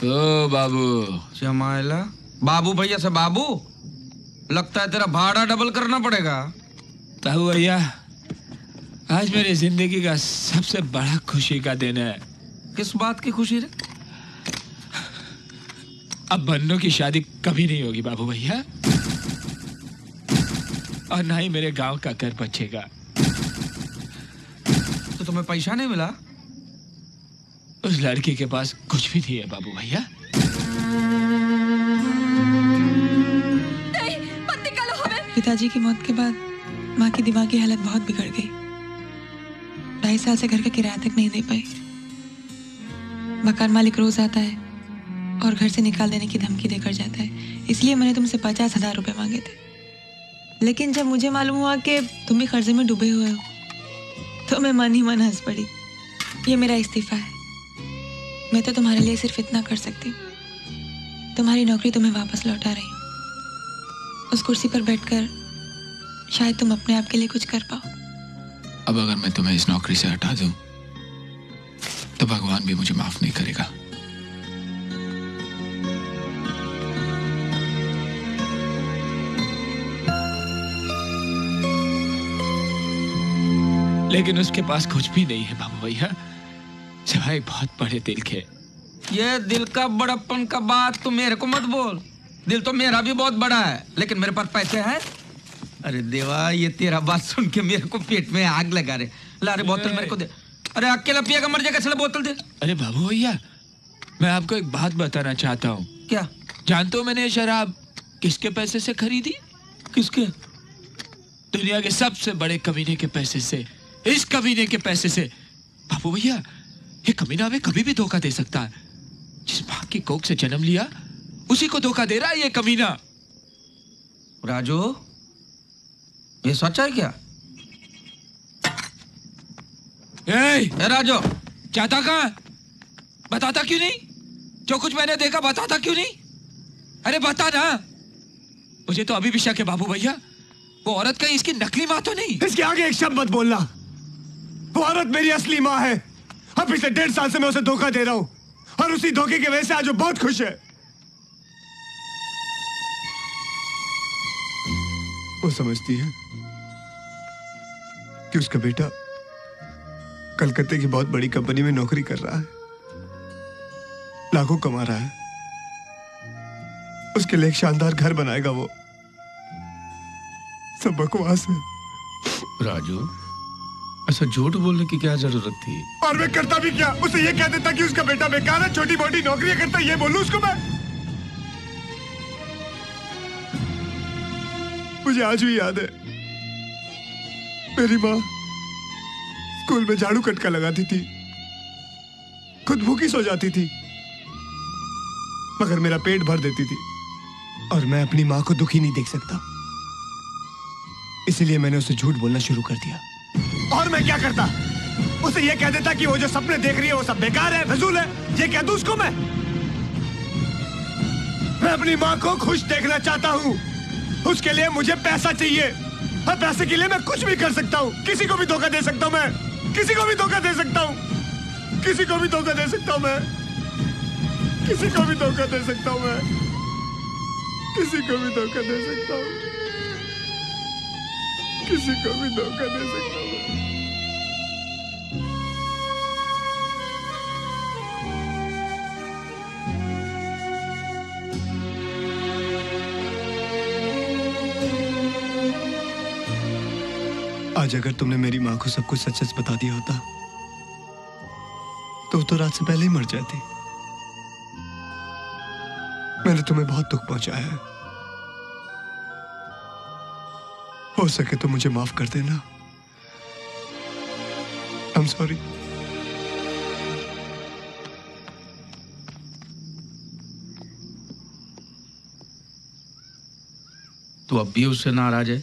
ओ बाबू। जमाइला बाबू भैया से बाबू, लगता है तेरा भाड़ा डबल करना पड़ेगा। बाबू भैया, आज मेरी जिंदगी का सबसे बड़ा खुशी का दिन है। किस बात की खुशी रे? अब बन्नू की शादी कभी नहीं होगी बाबू भैया, और ना ही मेरे गांव का घर बचेगा। तो तुम्हें पैसा नहीं मिला? उस लड़की के पास कुछ भी नहीं है बाबू भैया। नहीं, मत निकालो हमें। पिताजी की मौत के बाद माँ की दिमागी हालत बहुत बिगड़ गई। 2.5 साल से घर का किराया तक नहीं दे पाई। मकान मालिक रोज आता है और घर से निकाल देने की धमकी देकर जाता है। इसलिए मैंने तुमसे 50,000 रुपए मांगे थे, लेकिन जब मुझे मालूम हुआ कि तुम भी कर्जे में डूबे हुए हो तो मैं मन ही मन हंस पड़ी। ये मेरा इस्तीफा है। मैं तो तुम्हारे लिए सिर्फ इतना कर सकती हूँ, तुम्हारी नौकरी तुम्हें वापस लौटा रही हूँ। उस कुर्सी पर बैठकर शायद तुम अपने आप के लिए कुछ कर पाओ। अब अगर मैं तुम्हें इस नौकरी से हटा दूं तो भगवान भी मुझे माफ नहीं करेगा। लेकिन उसके पास कुछ भी नहीं है बाबू भैया, सिवाय बहुत बड़े दिल के। ये दिल का बड़प्पन का बात तो मेरे को मत बोल। दिल तो मेरा भी बहुत बड़ा है, लेकिन मेरे पास पैसे हैं। अरे देवा, ये तेरा बात सुन के मेरे को पेट में आग लगा रे। ला रे बोतल मेरे को दे। अरे अकेला पिएगा मर जाएगा, चलो बोतल दे। अरे बाबू भैया, मैं आपको एक बात बताना चाहता हूँ। क्या? जानते हो मैंने ये शराब किसके पैसे से खरीदी? किसके? दुनिया के सबसे बड़े कमीने के पैसे से, इस कमीने के पैसे से। बाबू भैया, ये कमीना हमें कभी भी धोखा दे सकता है। जिस माँ की कोख से जन्म लिया उसी को धोखा दे रहा है ये कमीना। राजू, ये सच है क्या? ए राजू, जाता कहाँ? बताता क्यों नहीं? जो कुछ मैंने देखा बताता क्यों नहीं? अरे बता ना। मुझे तो अभी भी शक है बाबू भैया, वो औरत कहीं इसकी नकली माँ तो नहीं? इसके आगे एक शब्द मत बोलना। वो औरत मेरी असली माँ है। अब पिछले 1.5 साल से मैं उसे धोखा दे रहा हूं, और उसी धोखे की वजह से आज वो बहुत खुश है। वो समझती है कि उसका बेटा कलकत्ते की बहुत बड़ी कंपनी में नौकरी कर रहा है, लाखों कमा रहा है, उसके लिए एक शानदार घर बनाएगा। वो सब बकवास है। राजू, ऐसा झूठ बोलने की क्या जरूरत थी? और मैं करता भी क्या? उसे ये कह देता कि उसका बेटा बेकार है, छोटी मोटी नौकरियां करता, ये बोलूं उसको मैं? मुझे आज भी याद है, मेरी माँ स्कूल में झाड़ू कटका लगाती थी, खुद भूखी सो जाती थी, मगर मेरा पेट भर देती थी, और मैं अपनी माँ को दुखी नहीं देख सकता। इसलिए मैंने उसे झूठ बोलना शुरू कर दिया। और मैं क्या करता? उसे यह कह देता कि वो जो सपने देख रही है वो सब बेकार है, फजूल है। ये कह दूं उसको मैं अपनी माँ को खुश देखना चाहता हूँ। उसके लिए मुझे पैसा चाहिए, और पैसे के लिए मैं कुछ भी कर सकता हूँ। किसी को भी धोखा दे सकता हूँ मैं, किसी को भी धोखा दे सकता हूँ, किसी को भी धोखा दे सकता हूँ मैं, किसी को भी धोखा दे सकता हूँ मैं, किसी को भी धोखा दे सकता हूँ, किसी को भी धोखा दे सकता हूँ। आज अगर तुमने मेरी माँ को सब कुछ सच सच बता दिया होता तो वो तो रात से पहले ही मर जाती। मैंने तुम्हें बहुत दुख पहुंचाया है। हो सके तो मुझे माफ कर देना। I'm sorry। तू अब भी उससे नाराज है?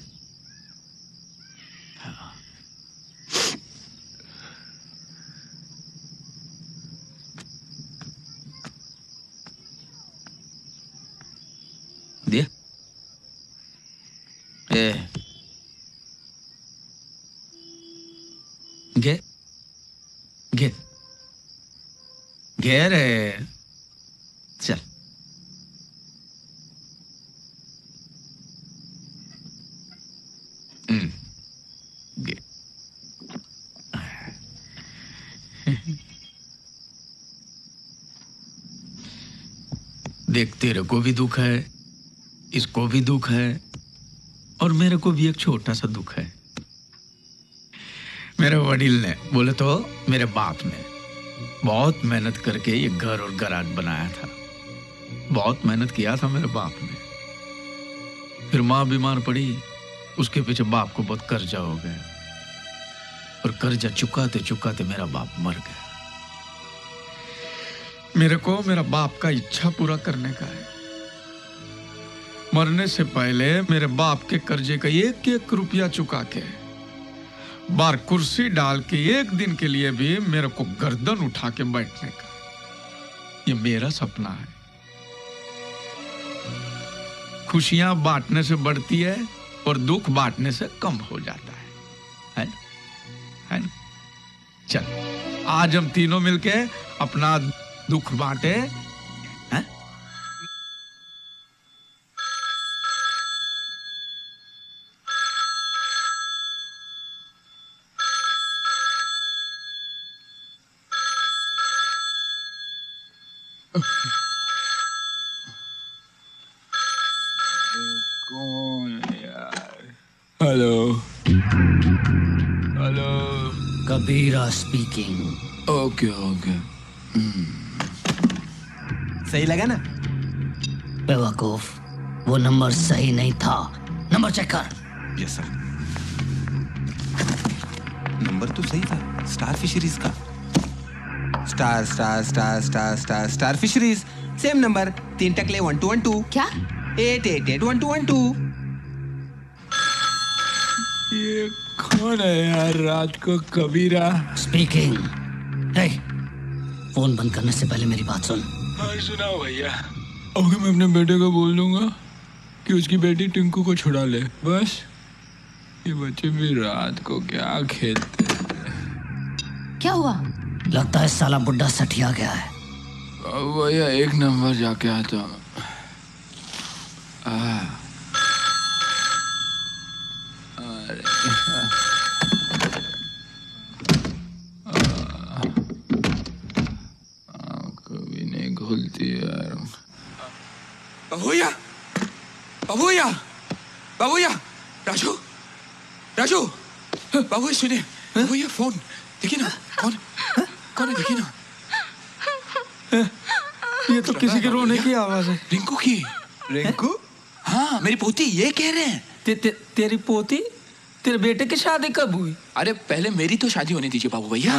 दिया? घे घे घे रे। चल। गे। देख, तेरे को भी दुख है, इसको भी दुख है, और मेरे को भी एक छोटा सा दुख है। मेरे वडील ने, बोले तो मेरे बाप ने, बहुत मेहनत करके ये घर और गराज बनाया था। बहुत मेहनत किया था मेरे बाप ने। फिर माँ बीमार पड़ी, उसके पीछे बाप को बहुत कर्जा हो गया, और कर्जा चुकाते चुकाते मेरा बाप मर गया। मेरे को मेरा बाप का इच्छा पूरा करने का है। मरने से पहले मेरे बाप के कर्जे का एक एक रुपया चुका के, बार कुर्सी डाल के एक दिन के लिए भी मेरे को गर्दन उठा के बैठने का, ये मेरा सपना है। खुशियां बांटने से बढ़ती है और दुख बांटने से कम हो जाता है ना? है ना? चल, आज हम तीनों मिलके अपना दुख बांटे, हैं? कौन है यार? Hello hello. Kabira speaking. Okay okay. सही लगा ना? बेवकूफ, वो नंबर सही नहीं था। नंबर चेक कर। Yes sir. नंबर तो सही था, स्टार फिशरीज का। Star star star star star star fisheries, same number. 3 टकले 1212। क्या? 88881212। ये कौन है यार रात को? कबीरा स्पीकिंग। हे, फोन बंद करने से पहले मेरी बात सुन। हाँ सुनाओ भैया। ओके, मैं अपने बेटे को बोल दूंगा कि उसकी बेटी टिंकू को छुड़ा ले, बस। ये बच्चे भी रात को क्या खेलते हैं। क्या हुआ? लगता है साला बुड्ढा सठिया गया है। भैया एक नंबर जाके आता हूँ। कभी नहीं घुलती यार। बाबूया, बाबूया, बाबूया, राजू, राजू, बाबूया सुनिए। बाबूया फोन देखिए ना। कौन कौन है? देखिए ना। ये तो किसी के रोने की आवाज है। रिंकू की। रिंकू? हाँ, मेरी पोती ये कह रहे हैं। तेरी पोती? तेरे बेटे की शादी कब हुई? अरे पहले मेरी तो शादी होने दीजिए बाबू भैया।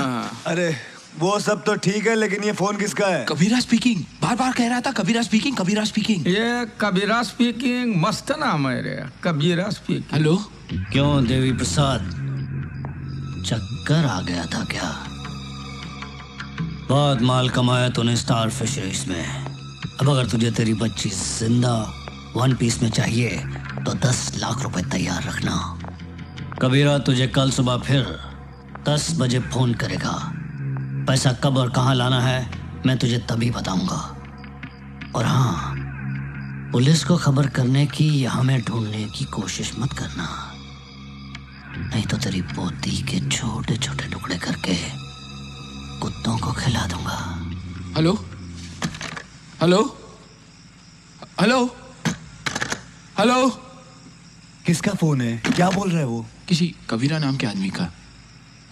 अरे वो सब तो ठीक है, लेकिन ये फोन किसका है? कबीरा स्पीकिंग। बार बार कह रहा था कबीरा स्पीकिंग, कबीरा स्पीकिंग। ये कबीरा स्पीकिंग मस्त नाम है रे। कबीरा स्पीकिंग। हेलो। क्यों देवी प्रसाद, चक्कर आ गया था क्या? बहुत माल कमाया तूने स्टार फिशरीज में। अब अगर तुझे तेरी बच्ची जिंदा वन पीस में चाहिए तो 10 लाख रुपए तैयार रखना। कबीरा तुझे कल सुबह फिर 10 बजे फोन करेगा। पैसा कब और कहाँ लाना है मैं तुझे तभी बताऊंगा। और हाँ, पुलिस को खबर करने की या हमें ढूंढने की कोशिश मत करना, नहीं तो तेरी पोती के छोटे छोटे टुकड़े करके कुत्तों को खिला दूंगा। Hello hello hello hello. किसका फोन है? क्या बोल रहा है वो? किसी कबीरा नाम के आदमी का।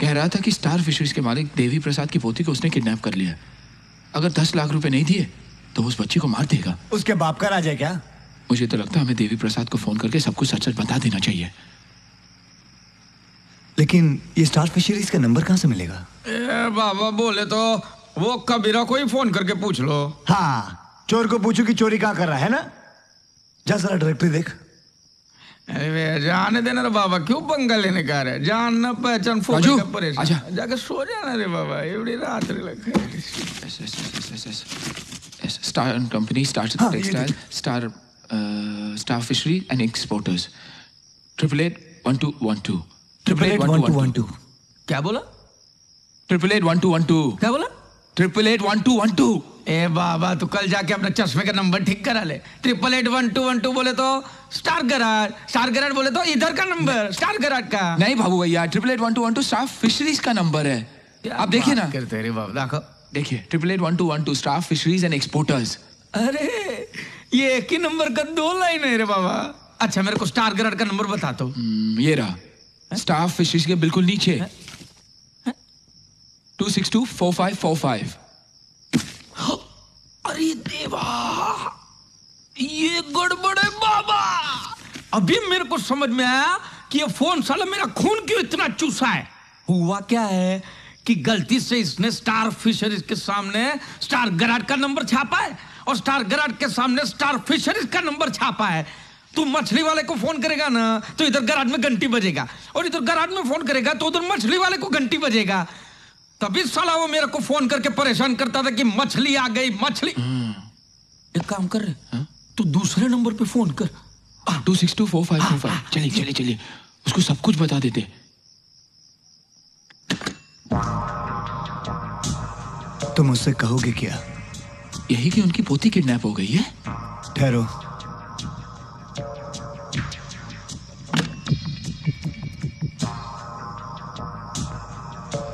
कह रहा था कि स्टार फिशरीज के मालिक देवी प्रसाद की पोती को उसने किडनैप कर लिया। अगर 10 लाख रुपए नहीं दिए तो उस बच्ची को मार देगा। उसके बाप का राज है क्या? मुझे तो लगता है हमें देवी प्रसाद को फोन करके सब कुछ सच सच बता देना चाहिए। लेकिन ये स्टार फिशरीज का नंबर कहाँ से मिलेगा? बाबा बोले तो वो कबीरा को ही फोन करके पूछ लो। हाँ, चोर को पूछो कि चोरी कहाँ कर रहा है ना। जा जरा डायरेक्टरी देख। अरे जाने देना रे बाबा, क्यों पंगा लेने का रे? जान न पहचान फोन राजू, का परेशान। आजा। जाके सो जाना रे बाबा, एवढी रात रे लगे। स्टार कंपनी, स्टार हाँ, ये textile, star fishery and exporters. 888-1212। 888-1212। क्या बोला? 888-1212। क्या बोला? 8881212। ए बाबा तू कल जाके अपने चश्मे का नंबर ठीक करा ले। 8881212 बोले तो स्टार गराज बोले तो इधर का नंबर स्टार गराज का। नहीं बाबू भैया, 8881212 स्टार फिशरीज का नंबर है। आप देखिए ना, करते रे बाबा, देखो देखिए 8881212 स्टार फिशरीज एंड एक्सपोर्टर्स। अरे ये एक ही नंबर का 2 लाइन है रे बाबा। अच्छा मेरे को स्टार गराज का नंबर बता दो। ये रहा स्टार फिशरीज के बिल्कुल नीचे 2624545। अरे देवा, ये गड़बड़ है बाबा। अभी मेरे को समझ में आया कि ये फोन साला मेरा खून क्यों इतना चूसा है। हुआ क्या है कि गलती से इसने स्टार फिशरीज के सामने स्टार गराज का नंबर छापा है और स्टार गराज के सामने स्टार फिशरीज का नंबर छापा है। तू मछली वाले को फोन करेगा ना तो इधर गराज में घंटी बजेगा, और इधर गराज में फोन करेगा तो उधर मछली वाले को घंटी बजेगा। तभी साला वो मेरे को फोन करके परेशान करता था कि मछली आ गई मछली। एक काम कर रहे, तू दूसरे नंबर पे फोन कर। 2624545। चलिए चलिए, उसको सब कुछ बता देते। तुम मुझसे कहोगे क्या? यही कि उनकी पोती किडनैप हो गई है। ठहरो,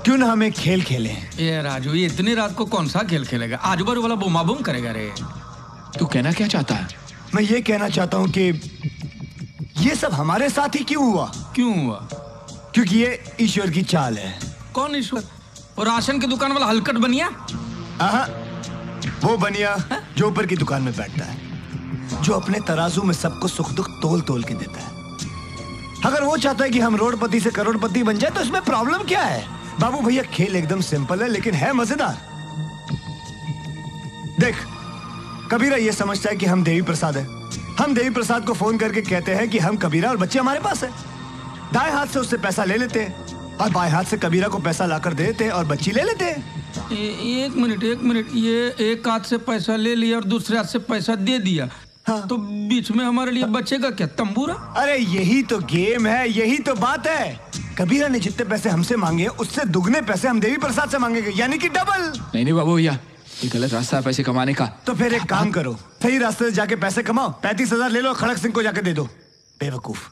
क्यों ना हम एक खेल खेलें? ये राजू, ये इतनी रात को कौन सा खेल खेलेगा? आजू बाजू वाला बुमा बुम करेगा रे। तू कहना क्या चाहता है? मैं ये कहना चाहता हूं कि ये सब हमारे साथ ही क्यों हुआ? क्यों हुआ? क्योंकि ये ईश्वर की चाल है। कौन ईश्वर? और राशन की दुकान वाला हलकट बनिया? आहा, वो बनिया जो ऊपर की दुकान में बैठता है, जो अपने तराजू में सबको सुख दुख तोल तोल के देता है। अगर वो चाहता है कि हम रोडपति से करोड़पति बन जाए तो इसमें प्रॉब्लम क्या है? बाबू भैया, खेल एकदम सिंपल है लेकिन है मजेदार। देख, कबीरा ये समझता है कि हम देवी प्रसाद है। हम देवी प्रसाद को फोन करके कहते हैं कि हम कबीरा और बच्चे हमारे पास है। दाएं हाथ से उससे पैसा ले लेते हैं और बाएं हाथ से कबीरा को पैसा लाकर दे देते हैं और बच्ची ले लेते हैं। एक मिनट, ये एक हाथ से पैसा ले लिया और दूसरे हाथ से पैसा दे दिया। हाँ। तो बीच में हमारे लिए बचेगा क्या? तंबूरा? अरे यही तो गेम है, यही तो बात है। कबीरा ने जितने पैसे हमसे मांगे उससे दुगने पैसे हम देवी प्रसाद से मांगेंगे, यानी कि डबल। नहीं बाबू भैया, ये गलत रास्ता है पैसे कमाने का। तो फिर एक काम करो, सही रास्ते से जाके पैसे कमाओ। 35,000 ले लो, खड़क सिंह को जाके दे दो। बेवकूफ।